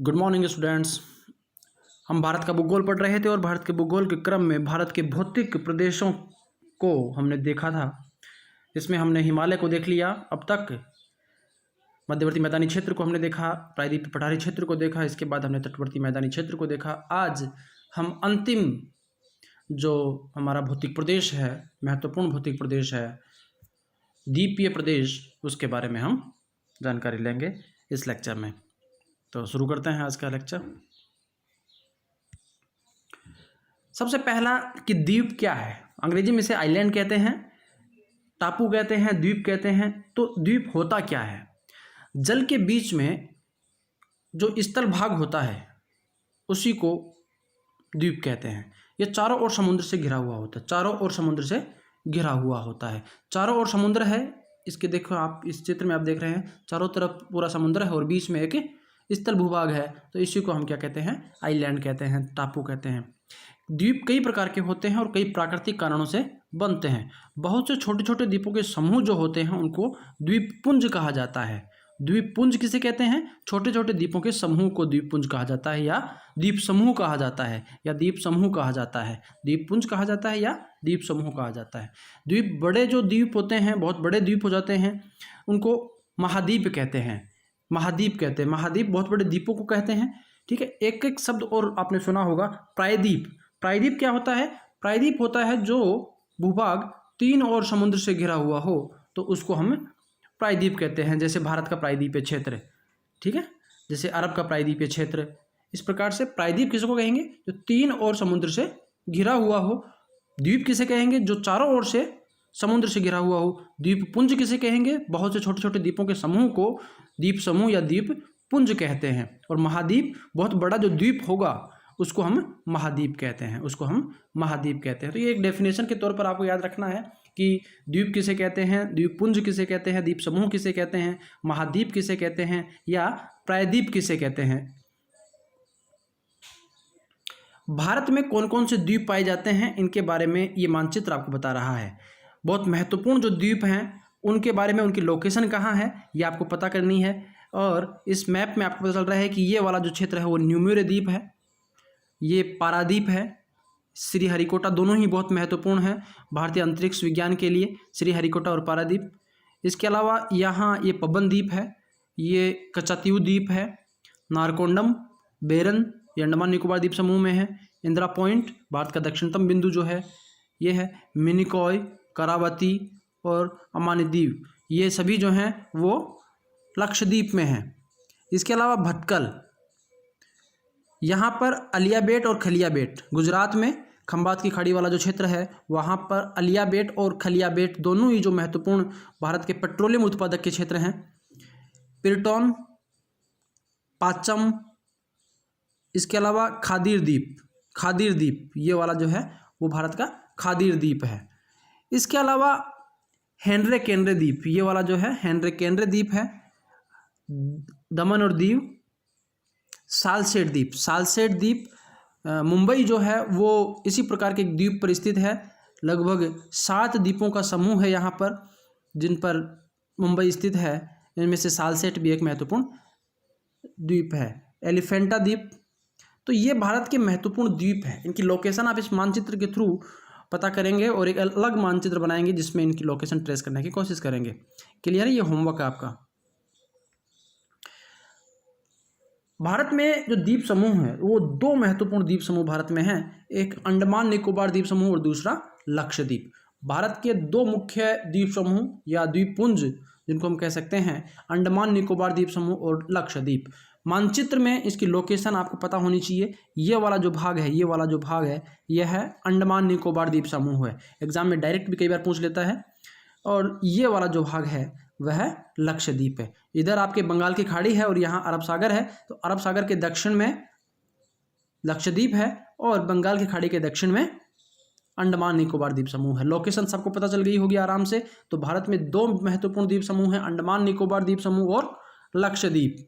Good morning students. हम भारत का भूगोल पढ़ रहे थे और भारत के भूगोल के क्रम में भारत के भौतिक प्रदेशों को हमने देखा था। इसमें हमने हिमालय को देख लिया अब तक, मध्यवर्ती मैदानी क्षेत्र को हमने देखा, प्रायद्वीपीय पठारी क्षेत्र को देखा, इसके बाद हमने तटवर्ती मैदानी क्षेत्र को देखा। आज हम अंतिम जो हमारा भौतिक प्रदेश है, महत्वपूर्ण भौतिक प्रदेश है, द्वीपीय प्रदेश, उसके बारे में हम जानकारी लेंगे इस लेक्चर में। तो शुरू करते हैं आज का लेक्चर। सबसे पहला कि द्वीप क्या है। अंग्रेजी में इसे आइलैंड कहते हैं, टापू कहते हैं, द्वीप कहते हैं। तो द्वीप होता क्या है? जल के बीच में जो स्थल भाग होता है उसी को द्वीप कहते हैं। ये चारों ओर समुद्र से घिरा हुआ होता है, चारों ओर समुद्र से घिरा हुआ होता है। चारों ओर समुद्र है, इसके देखो आप इस चित्र में आप देख रहे हैं, चारों तरफ पूरा समुद्र है और बीच में एक स्थल भूभाग है। तो इसी को हम क्या कहते हैं? आइलैंड कहते हैं, टापू कहते हैं। द्वीप कई प्रकार के होते हैं और कई प्राकृतिक कारणों से बनते हैं। बहुत से छोटे छोटे द्वीपों के समूह जो होते हैं उनको द्वीपपुंज कहा जाता है। द्वीपपुंज किसे कहते हैं? छोटे छोटे द्वीपों के समूह को द्वीपपुंज कहा जाता है, या द्वीप समूह कहा जाता है, या द्वीप समूह कहा जाता है। द्वीपपुंज कहा जाता है या द्वीप समूह कहा जाता है। द्वीप बड़े जो द्वीप होते हैं, बहुत बड़े द्वीप हो जाते हैं, उनको महाद्वीप कहते हैं। महाद्वीप कहते हैं, महाद्वीप बहुत बड़े द्वीपों को कहते हैं। ठीक है। एक एक शब्द और आपने सुना होगा, प्रायद्वीप। प्रायद्वीप क्या होता है? प्रायद्वीप होता है जो भूभाग तीन ओर समुद्र से घिरा हुआ हो, तो उसको हम प्रायद्वीप कहते हैं। जैसे भारत का प्रायद्वीपीय क्षेत्र, ठीक है, जैसे अरब का प्रायद्वीपीय क्षेत्र। इस प्रकार से प्रायद्वीप किसको कहेंगे? जो तीन ओर समुद्र से घिरा हुआ हो। द्वीप किसे कहेंगे? जो चारों ओर से समुद्र से घिरा हुआ हो। द्वीपपुंज किसे कहेंगे? बहुत से छोटे छोटे द्वीपों के समूह को द्वीप समूह या द्वीप पुंज कहते हैं। और महाद्वीप बहुत बड़ा जो द्वीप होगा उसको हम महाद्वीप कहते हैं, उसको हम महाद्वीप कहते हैं। तो ये एक डेफिनेशन के तौर पर आपको याद रखना है कि द्वीप किसे कहते हैं, द्वीपपुंज किसे कहते हैं, द्वीप समूह किसे कहते हैं, महाद्वीप किसे कहते हैं, या प्रायद्वीप किसे कहते हैं। भारत में कौन कौन से द्वीप पाए जाते हैं, इनके बारे में ये मानचित्र आपको बता रहा है। बहुत महत्वपूर्ण जो द्वीप हैं उनके बारे में, उनकी लोकेशन कहाँ है ये आपको पता करनी है। और इस मैप में आपको पता चल रहा है कि ये वाला जो क्षेत्र है वो न्यूमेरे द्वीप है, ये पारादीप है, श्रीहरिकोटा, दोनों ही बहुत महत्वपूर्ण है भारतीय अंतरिक्ष विज्ञान के लिए, श्रीहरिकोटा और पारादीप। इसके अलावा यहाँ ये पबन द्वीप है, ये कचातीव द्वीप है, नारकोंडम, बेरन ये अंडमान निकोबार द्वीप समूह में है, इंदिरा पॉइंट भारत का दक्षिणतम बिंदु जो है ये है, मिनिकॉय, करावती और अमानी द्वीप ये सभी जो हैं वो लक्षद्वीप में हैं। इसके अलावा भटकल, यहाँ पर अलिया बेट और खलिया बेट, गुजरात में खंबात की खाड़ी वाला जो क्षेत्र है वहाँ पर अलिया बेट और खलिया बेट दोनों ही जो महत्वपूर्ण भारत के पेट्रोलियम उत्पादक के क्षेत्र हैं। पिरटॉन, पाचम, इसके अलावा खादीर द्वीप, खादीर द्वीप ये वाला जो है वो भारत का खादीर द्वीप है। इसके अलावा हेनरे केनरे द्वीप ये वाला जो है हेनरे केनरे द्वीप है। दमन और दीव, सालसेट द्वीप, सालसेट द्वीप मुंबई जो है वो इसी प्रकार के द्वीप पर स्थित है। लगभग 7 द्वीपों का समूह है यहाँ पर जिन पर मुंबई स्थित है, इनमें से सालसेट भी एक महत्वपूर्ण द्वीप है। एलिफेंटा द्वीप, तो ये भारत के महत्वपूर्ण द्वीप हैं। इनकी लोकेशन आप इस मानचित्र के थ्रू पता करेंगे और एक अलग मानचित्र बनाएंगे जिसमें इनकी लोकेशन ट्रेस करने की कोशिश करेंगे। क्लियर है? ये होमवर्क है आपका। भारत में जो द्वीप समूह है वो 2 महत्वपूर्ण द्वीप समूह भारत में हैं, एक अंडमान निकोबार द्वीप समूह और दूसरा लक्षद्वीप। भारत के 2 मुख्य द्वीप समूह या द्वीपपुंज जिनको हम कह सकते हैं, अंडमान निकोबार द्वीप समूह और लक्षद्वीप। मानचित्र में इसकी लोकेशन आपको पता होनी चाहिए। ये वाला जो भाग है, ये वाला जो भाग है, यह है अंडमान निकोबार द्वीप समूह है, एग्जाम में डायरेक्ट भी कई बार पूछ लेता है। और ये वाला जो भाग है वह लक्षद्वीप है। इधर आपके बंगाल की खाड़ी है और यहाँ अरब सागर है, तो अरब सागर के दक्षिण में लक्षद्वीप है और बंगाल की खाड़ी के दक्षिण में अंडमान निकोबार द्वीप समूह है। लोकेशन सबको पता चल गई होगी आराम से। तो भारत में 2 महत्वपूर्ण द्वीप समूह हैं, अंडमान निकोबार द्वीप समूह और लक्षद्वीप।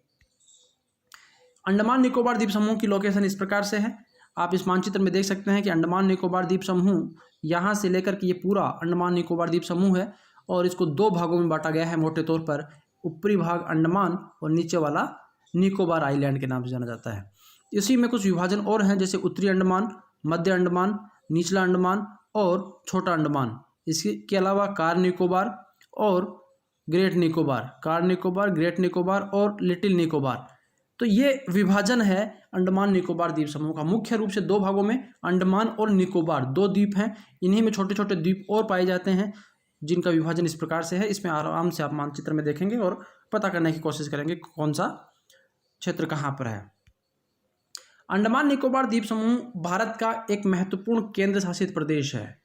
अंडमान निकोबार द्वीप समूह की लोकेशन इस प्रकार से है, आप इस मानचित्र में देख सकते हैं कि अंडमान निकोबार द्वीप समूह यहाँ से लेकर के ये पूरा अंडमान निकोबार द्वीप समूह है और इसको 2 भागों में बांटा गया है मोटे तौर पर। ऊपरी भाग अंडमान और नीचे वाला निकोबार आइलैंड के नाम से जाना जाता है। इसी में कुछ विभाजन और हैं, जैसे उत्तरी अंडमान, मध्य अंडमान, निचला अंडमान और छोटा अंडमान। इसके अलावा कार निकोबार और great Nicobar, car Nicobar, great Nicobar और लिटिल निकोबार। तो ये विभाजन है अंडमान निकोबार द्वीप समूह का। मुख्य रूप से दो भागों में अंडमान और निकोबार दो द्वीप हैं। इन्हीं में छोटे छोटे द्वीप और पाए जाते हैं जिनका विभाजन इस प्रकार से है। इसमें आराम से आप मानचित्र में देखेंगे और पता करने की कोशिश करेंगे कौन सा क्षेत्र कहाँ पर है। अंडमान निकोबार द्वीप समूह भारत का एक महत्वपूर्ण केंद्र शासित प्रदेश है,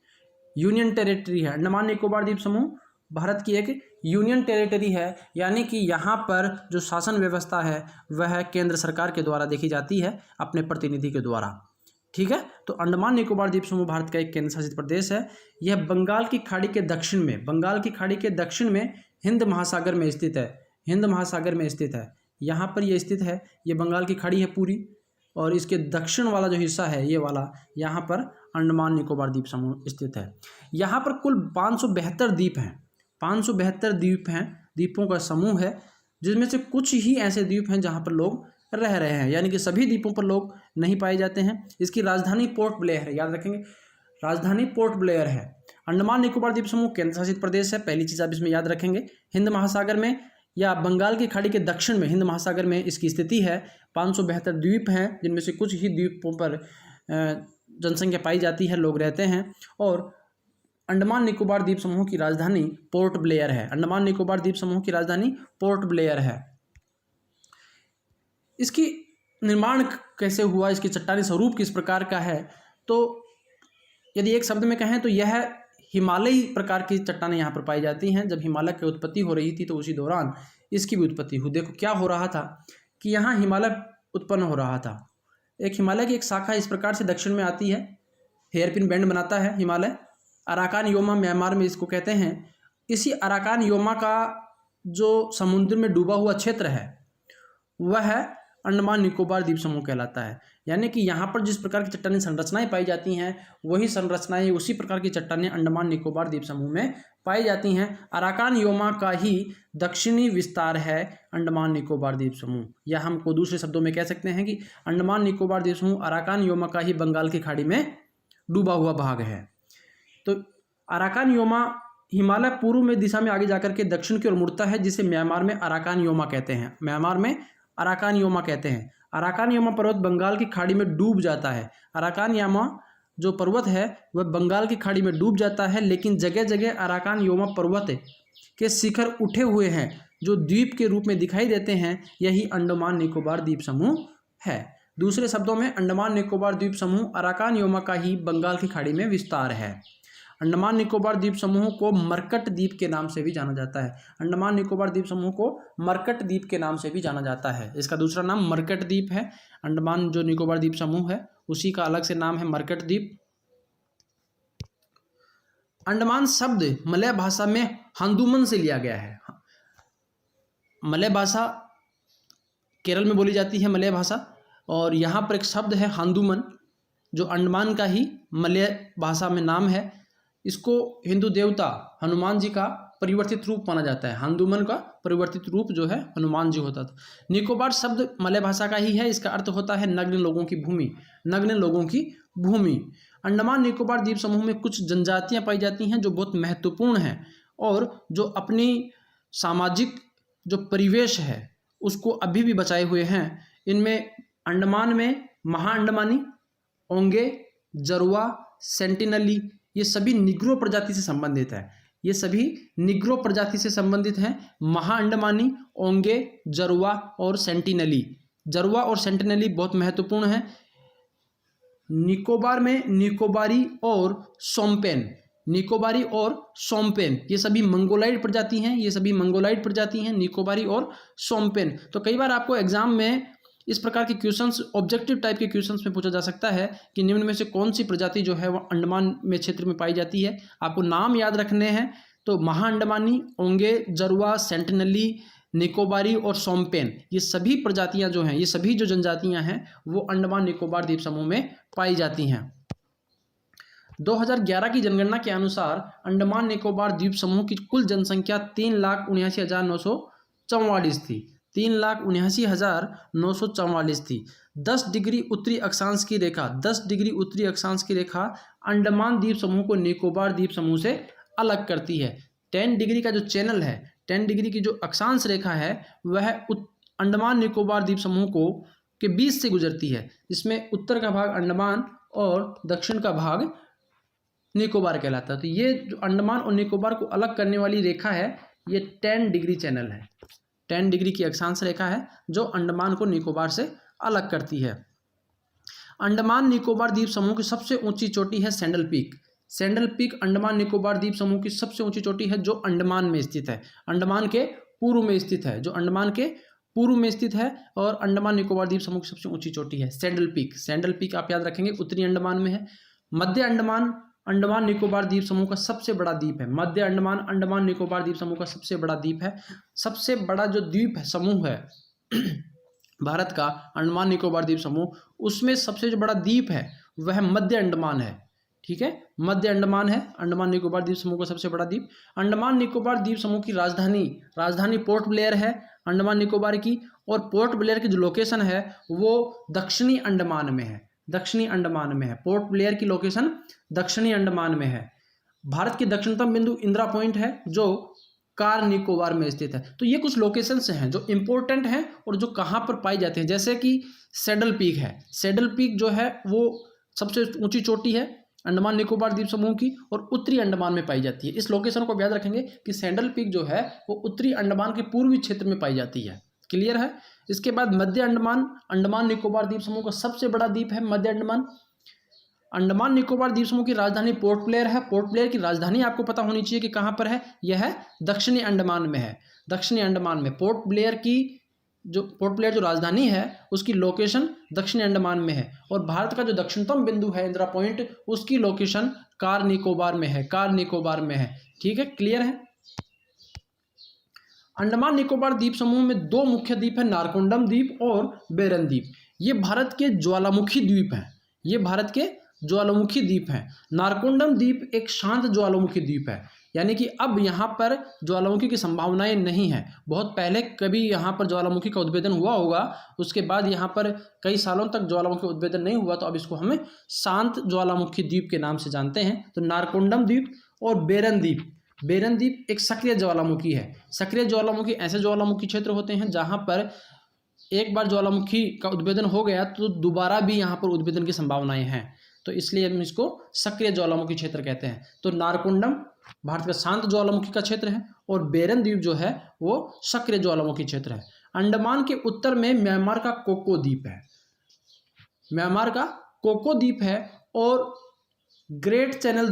यूनियन टेरिटरी है। अंडमान निकोबार द्वीप समूह भारत की एक यूनियन टेरिटरी है, यानी कि यहाँ पर जो शासन व्यवस्था है वह केंद्र सरकार के द्वारा देखी जाती है, अपने प्रतिनिधि के द्वारा। ठीक है, तो अंडमान निकोबार द्वीप समूह भारत का एक केंद्र शासित प्रदेश है। यह बंगाल की खाड़ी के दक्षिण में, बंगाल की खाड़ी के दक्षिण में हिंद महासागर में स्थित है, हिंद महासागर में स्थित है। यहाँ पर यह स्थित है, ये बंगाल की खाड़ी है पूरी, और इसके दक्षिण वाला जो हिस्सा है ये वाला, यहाँ पर अंडमान निकोबार द्वीप समूह स्थित है। यहाँ पर कुल 572 द्वीप हैं, 572 द्वीप हैं, द्वीपों का समूह है, जिसमें से कुछ ही ऐसे द्वीप हैं जहाँ पर लोग रह रहे हैं, यानी कि सभी द्वीपों पर लोग नहीं पाए जाते हैं। इसकी राजधानी पोर्ट ब्लेयर है, याद रखेंगे, राजधानी पोर्ट ब्लेयर है। अंडमान निकोबार द्वीप समूह केंद्र शासित प्रदेश है, पहली चीज़ आप इसमें याद रखेंगे। हिंद महासागर में या बंगाल की खाड़ी के दक्षिण में, हिंद महासागर में इसकी स्थिति है। 572 द्वीप हैं, जिनमें से कुछ ही द्वीपों पर जनसंख्या पाई जाती है, लोग रहते हैं। और अंडमान निकोबार द्वीप समूह की राजधानी पोर्ट ब्लेयर है। अंडमान निकोबार द्वीप समूह की राजधानी पोर्ट ब्लेयर है। इसकी निर्माण कैसे हुआ, इसकी चट्टानी स्वरूप किस प्रकार का है, तो यदि एक शब्द में कहें तो यह हिमालयी प्रकार की चट्टानें यहाँ पर पाई जाती हैं। जब हिमालय की उत्पत्ति हो रही थी तो उसी दौरान इसकी भी उत्पत्ति हुई। देखो क्या हो रहा था कि यहाँ हिमालय उत्पन्न हो रहा था। एक हिमालय की एक शाखा इस प्रकार से दक्षिण में आती है, हेयरपिन बैंड बनाता है हिमालय, अराकान योमा म्यांमार में इसको कहते हैं। इसी अराकान योमा का जो समुद्र में डूबा हुआ क्षेत्र है वह अंडमान निकोबार द्वीप समूह कहलाता है। यानी कि यहाँ पर जिस प्रकार की चट्टानी संरचनाएं पाई जाती हैं वही संरचनाएं, उसी प्रकार की चट्टानें अंडमान निकोबार द्वीप समूह में पाई जाती हैं। अराकान योमा का ही दक्षिणी विस्तार है अंडमान निकोबार द्वीप समूह, या हमको दूसरे शब्दों में कह सकते हैं कि अंडमान निकोबार द्वीप समूह अराकान योमा का ही बंगाल की खाड़ी में डूबा हुआ भाग है। तो अराकान योमा हिमालय पूर्व में दिशा में आगे जाकर के दक्षिण की ओर मुड़ता है, जिसे म्यांमार में अराकान योमा कहते हैं। म्यांमार में अराकान योमा कहते हैं। अराकान योमा पर्वत बंगाल की खाड़ी में डूब जाता है। अराकान योमा जो पर्वत है वह बंगाल की खाड़ी में डूब जाता है, लेकिन जगह जगह अराकान योमा पर्वत के शिखर उठे हुए हैं जो द्वीप के रूप में दिखाई देते हैं। यही अंडमान निकोबार द्वीप समूह है। दूसरे शब्दों में अंडमान निकोबार द्वीप समूह अराकान योमा का ही बंगाल की खाड़ी में विस्तार है। अंडमान निकोबार द्वीप समूह को मरकट द्वीप के नाम से भी जाना जाता है। अंडमान निकोबार द्वीप समूह को मरकट द्वीप के नाम से भी जाना जाता है। इसका दूसरा नाम मरकट द्वीप है। अंडमान जो निकोबार द्वीप समूह है उसी का अलग से नाम है मरकट द्वीप। अंडमान शब्द मलय भाषा में हांदुमन से लिया गया है। मलय भाषा केरल में बोली जाती है, मलय भाषा, और यहाँ पर एक शब्द है हांदुमन जो अंडमान का ही मलय भाषा में नाम है। इसको हिंदू देवता हनुमान जी का परिवर्तित रूप माना जाता है। हांदुमन का परिवर्तित रूप जो है हनुमान जी होता था। निकोबार शब्द मलय भाषा का ही है। इसका अर्थ होता है नग्न लोगों की भूमि, नग्न लोगों की भूमि। अंडमान निकोबार द्वीप समूह में कुछ जनजातियां पाई जाती हैं जो बहुत महत्वपूर्ण हैं और जो अपनी सामाजिक जो परिवेश है उसको अभी भी बचाए हुए हैं। इनमें अंडमान में महा अंडमानी, ओंगे, जरवा, सेंटिनली, ये सभी निग्रो प्रजाति से संबंधित है। ये सभी निग्रो प्रजाति से संबंधित हैं। महा अंडमानी, ओंगे, जरवा और सेंटिनली। जरवा और सेंटिनली बहुत महत्वपूर्ण है। निकोबार में निकोबारी और सोम्पेन, निकोबारी और सोम्पेन ये सभी मंगोलाइड प्रजाति हैं। ये सभी मंगोलाइड प्रजाति हैं, निकोबारी और सोम्पेन। तो कई बार आपको एग्जाम में इस प्रकार के क्वेश्चंस, ऑब्जेक्टिव टाइप के क्वेश्चंस में पूछा जा सकता है कि निम्न में से कौन सी प्रजाति जो है वह अंडमान में क्षेत्र में पाई जाती है। आपको नाम याद रखने हैं। तो महा अंडमानी, ओंगे, जरवा, सेंटिनली, निकोबारी और सोम्पेन ये सभी प्रजातियां जो हैं, ये सभी जो जनजातियां हैं वो अंडमान निकोबार द्वीप समूह में पाई जाती हैं। 2011 की जनगणना के अनुसार अंडमान निकोबार द्वीप समूह की कुल जनसंख्या 3,79,944 थी। 3,79,944 थी। 10 डिग्री उत्तरी अक्षांश की रेखा 10 डिग्री उत्तरी अक्षांश की रेखा अंडमान द्वीप समूह को निकोबार द्वीप समूह से अलग करती है। 10 डिग्री का जो चैनल है, 10 डिग्री की जो अक्षांश रेखा है वह अंडमान निकोबार द्वीप समूह को के बीच से गुजरती है, जिसमें उत्तर का भाग अंडमान और दक्षिण का भाग निकोबार कहलाता है। तो ये जो अंडमान और निकोबार को अलग करने वाली रेखा है ये 10 डिग्री चैनल है, 10 डिग्री की अक्षांश रेखा है जो अंडमान को निकोबार से अलग करती है। अंडमान निकोबार द्वीप समूह की सबसे ऊंची चोटी है sandal peak. Sandal peak Andaman Nicobar द्वीप समूह की सबसे ऊंची चोटी है जो अंडमान में स्थित है, अंडमान के पूर्व में स्थित है, जो अंडमान के पूर्व में स्थित है और अंडमान निकोबार द्वीप समूह की सबसे ऊंची चोटी है सैंडल पीक। सैंडल पीक आप याद रखेंगे उत्तरी अंडमान में है। मध्य अंडमान अंडमान निकोबार द्वीप समूह का सबसे बड़ा द्वीप है। मध्य अंडमान अंडमान निकोबार द्वीप समूह का सबसे बड़ा द्वीप है। सबसे बड़ा जो द्वीप है समूह है भारत का अंडमान निकोबार द्वीप समूह, उसमें सबसे जो बड़ा द्वीप है वह मध्य अंडमान है। ठीक है, मध्य अंडमान है अंडमान निकोबार द्वीप समूह का सबसे बड़ा द्वीप। अंडमान निकोबार द्वीप समूह की राजधानी पोर्ट ब्लेयर है अंडमान निकोबार की, और पोर्ट ब्लेयर की जो लोकेशन है वो दक्षिणी अंडमान में है, दक्षिणी अंडमान में है। पोर्ट ब्लेयर की लोकेशन दक्षिणी अंडमान में है। भारत की दक्षिणतम बिंदु इंदिरा पॉइंट है जो कार निकोबार में स्थित है। तो ये कुछ लोकेशंस हैं जो इंपॉर्टेंट हैं और जो कहाँ पर पाई जाती हैं, जैसे कि सैडल पीक है। सैडल पीक जो है वो सबसे ऊंची चोटी है अंडमान निकोबार द्वीप समूह की और उत्तरी अंडमान में पाई जाती है। इस लोकेशन को याद रखेंगे कि सैडल पीक जो है वो उत्तरी अंडमान के पूर्वी क्षेत्र में पाई जाती है। क्लियर है। इसके बाद मध्य अंडमान अंडमान निकोबार द्वीप समूह का सबसे बड़ा द्वीप है मध्य अंडमान। अंडमान निकोबार द्वीप समूह की राजधानी पोर्ट ब्लेयर है। पोर्ट ब्लेयर की राजधानी आपको पता होनी चाहिए कि कहाँ पर है, यह है दक्षिणी अंडमान में है। दक्षिणी अंडमान में पोर्ट ब्लेयर जो राजधानी है उसकी लोकेशन दक्षिणी अंडमान में है, और भारत का जो दक्षिणतम बिंदु है इंदिरा पॉइंट उसकी लोकेशन कार निकोबार में है, कार निकोबार में है। ठीक है, क्लियर है। अंडमान निकोबार द्वीप समूह में दो मुख्य द्वीप है, नारकोंडम द्वीप और बेरन द्वीप। ये भारत के ज्वालामुखी द्वीप हैं, ये भारत के ज्वालामुखी द्वीप हैं। नारकोंडम द्वीप एक शांत ज्वालामुखी द्वीप है, यानी कि अब यहाँ पर ज्वालामुखी की संभावनाएं नहीं है। बहुत पहले कभी यहाँ पर ज्वालामुखी का उद्भेदन हुआ होगा, उसके बाद यहाँ पर कई सालों तक ज्वालामुखी उद्भेदन नहीं हुआ, तो अब इसको हमें शांत ज्वालामुखी द्वीप के नाम से जानते हैं। तो नारकोंडम द्वीप और बेरन द्वीप, बेरन द्वीप एक सक्रिय ज्वालामुखी है। सक्रिय ज्वालामुखी ऐसे ज्वालामुखी क्षेत्र होते हैं जहाँ पर एक बार ज्वालामुखी का उद्भेदन हो गया तो दोबारा भी यहाँ पर उद्भेदन की संभावनाएं हैं, तो इसलिए हम इसको सक्रिय ज्वालामुखी क्षेत्र कहते हैं। तो नारकोंडम भारत का शांत ज्वालामुखी का क्षेत्र है और बेरन द्वीप जो है वो सक्रिय ज्वालामुखी क्षेत्र है। अंडमान के उत्तर में म्यांमार का कोको द्वीप है, म्यांमार का कोको द्वीप है, और ग्रेट चैनल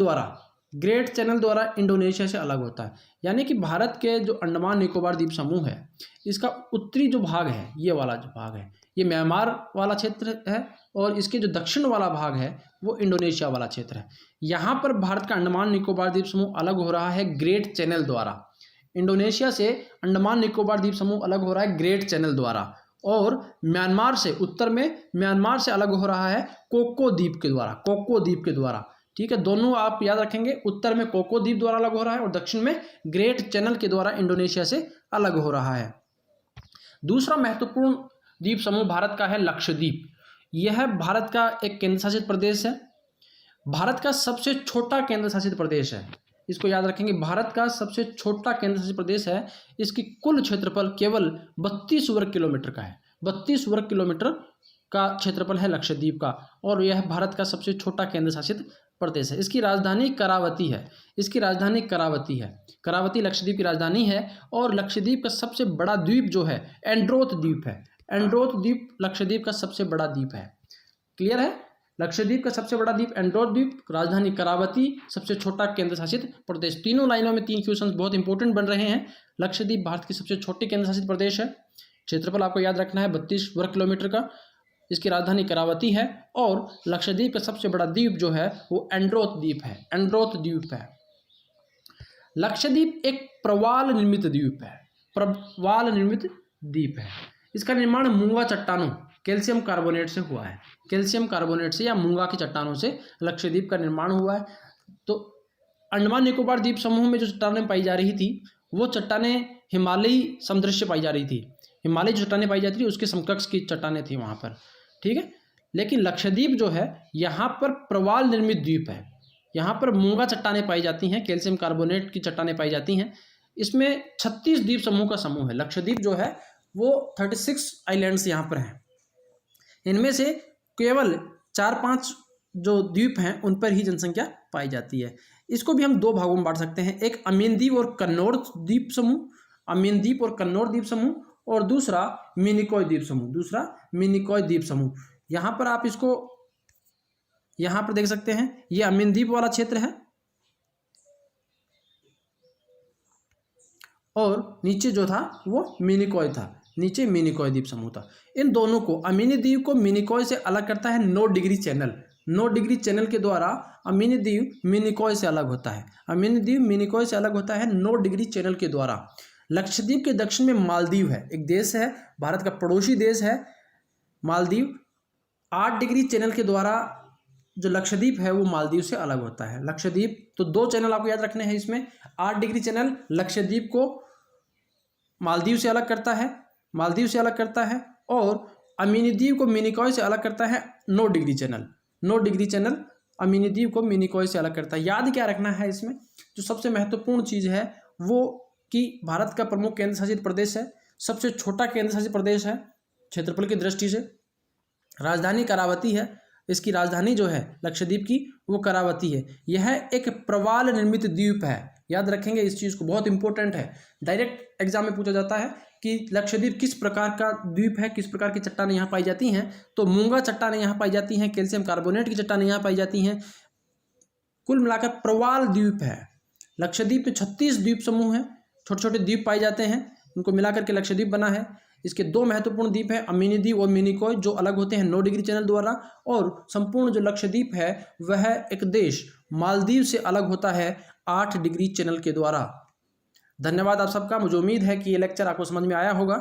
द्वारा इंडोनेशिया से अलग होता है। यानी कि भारत के जो अंडमान निकोबार द्वीप समूह है इसका उत्तरी जो भाग है, ये वाला जो भाग है ये म्यांमार वाला क्षेत्र है, और इसके जो दक्षिण वाला भाग है वो इंडोनेशिया वाला क्षेत्र है। यहाँ पर भारत का अंडमान निकोबार द्वीप समूह अलग हो रहा है ग्रेट चैनल द्वारा। इंडोनेशिया से अंडमान निकोबार द्वीप समूह अलग हो रहा है ग्रेट चैनल द्वारा, और म्यांमार से उत्तर में म्यांमार से अलग हो रहा है कोको द्वीप के द्वारा, कोको द्वीप के द्वारा। ठीक है, दोनों आप याद रखेंगे, उत्तर में कोको द्वीप द्वारा अलग हो रहा है और दक्षिण में ग्रेट चैनल के द्वारा इंडोनेशिया से अलग हो रहा है। दूसरा महत्वपूर्ण द्वीप समूह भारत का है लक्षद्वीप। यह भारत का एक केंद्र शासित प्रदेश है, भारत का सबसे छोटा केंद्र शासित प्रदेश है। इसको याद रखेंगे, भारत का सबसे छोटा केंद्र शासित प्रदेश है। इसकी कुल क्षेत्रफल केवल 32 वर्ग किलोमीटर का है, 32 वर्ग किलोमीटर का क्षेत्रफल है लक्षद्वीप का, और यह भारत का सबसे छोटा केंद्र शासित प्रदेश है। इसकी राजधानी करावती है, इसकी राजधानी करावती है, करावती लक्षद्वीप की राजधानी है। और लक्षद्वीप का सबसे बड़ा द्वीप जो है एंड्रोथ द्वीप है, एंड्रोथ द्वीप लक्षद्वीप का सबसे बड़ा द्वीप है। क्लियर है, लक्षद्वीप का सबसे बड़ा द्वीप एंड्रोथ द्वीप, राजधानी करावती, सबसे छोटा केंद्र शासित प्रदेश। तीनों लाइनों में 3 क्वेश्चंस बहुत इंपॉर्टेंट बन रहे हैं। लक्षद्वीप भारत की सबसे छोटी केंद्र शासित प्रदेश है, क्षेत्रफल आपको याद रखना है 32 वर्ग किलोमीटर का, इसकी राजधानी करावती है, और लक्षद्वीप का सबसे बड़ा द्वीप जो है वो एंड्रोथ द्वीप है, एंड्रोथ द्वीप है। लक्षद्वीप एक प्रवाल निर्मित द्वीप है, प्रवाल निर्मित द्वीप है। इसका निर्माण मूंगा चट्टानों कैल्शियम कार्बोनेट से हुआ है, कैल्शियम कार्बोनेट से या मूंगा की चट्टानों से लक्षद्वीप का निर्माण हुआ है। तो अंडमान निकोबार द्वीप समूह में जो चट्टानें पाई जा रही थी वो चट्टानें हिमालयी समदृश्य पाई जा रही थी। हिमालय जो चट्टानें पाई जाती थी उसके समकक्ष की चट्टानें थी वहाँ पर, ठीक है। लेकिन लक्षद्वीप जो है यहाँ पर प्रवाल निर्मित द्वीप है, यहाँ पर मूंगा चट्टानें पाई जाती हैं, कैल्शियम कार्बोनेट की चट्टानें पाई जाती हैं। इसमें 36 द्वीप समूह का समूह है। लक्षद्वीप जो है वो 36 आइलैंड्स यहाँ पर हैं। इनमें से केवल 4-5 जो द्वीप हैं उन पर ही जनसंख्या पाई जाती है। इसको भी हम दो भागों में बांट सकते हैं, एक अमीन द्वीप और कन्नौज द्वीप समूह, अमीन द्वीप और कन्नौज द्वीप समूह, और दूसरा मिनिकॉय द्वीप समूह, दूसरा मिनिकॉय द्वीप समूह। यहाँ पर आप इसको यहाँ पर देख सकते हैं, ये अमीन द्वीप वाला क्षेत्र है और नीचे जो था वो मिनिकॉय था, नीचे मिनिकॉय द्वीप समूह था। इन दोनों को, अमीनी द्वीप को मिनिकॉय से अलग करता है 9 डिग्री चैनल। 9 डिग्री चैनल के द्वारा अमीनी द्वीप मिनिकॉय से अलग होता है, अमीनी द्वीप मिनिकॉय से अलग होता है 9 डिग्री चैनल के द्वारा। लक्षद्वीप के दक्षिण में मालदीव है, एक देश है, भारत का पड़ोसी देश है मालदीव। 8 डिग्री चैनल के द्वारा जो लक्षद्वीप है वो मालदीव से अलग होता है। लक्षद्वीप, तो 2 चैनल आपको याद रखने हैं इसमें। 8 डिग्री चैनल लक्षद्वीप को मालदीव से अलग करता है, मालदीव से अलग करता है, और अमीनी द्वीप को मिनिकॉय से अलग करता है 9 degree channel. 9 degree channel Amini द्वीप को मिनिकॉय से अलग करता है। याद क्या रखना है इसमें, जो सबसे महत्वपूर्ण चीज़ है वो कि भारत का प्रमुख केंद्र शासित प्रदेश है, सबसे छोटा केंद्र शासित प्रदेश है क्षेत्रफल की दृष्टि से। राजधानी करावती है, इसकी राजधानी जो है लक्षद्वीप की वो करावती है। यह एक प्रवाल निर्मित द्वीप है, याद रखेंगे इस चीज़ को, बहुत इंपॉर्टेंट है। डायरेक्ट एग्जाम में पूछा जाता है कि लक्षद्वीप किस प्रकार का द्वीप है, किस प्रकार की चट्टानें यहाँ पाई जाती हैं, तो मूंगा चट्टानें यहाँ पाई जाती हैं, कैल्शियम कार्बोनेट की चट्टानें यहाँ पाई जाती हैं। कुल मिलाकर प्रवाल द्वीप है। लक्षद्वीप में 36 द्वीप समूह हैं, छोटे छोटे द्वीप पाए जाते हैं, उनको मिलाकर के लक्षद्वीप बना है। इसके 2 महत्वपूर्ण द्वीप हैं, अमीनी द्वीप और मिनिकॉय, जो अलग होते हैं 9 डिग्री चैनल द्वारा, और संपूर्ण जो लक्षद्वीप है वह एक देश मालदीव से अलग होता है 8 डिग्री चैनल के द्वारा। धन्यवाद आप सबका। मुझे उम्मीद है कि ये लेक्चर आपको समझ में आया होगा।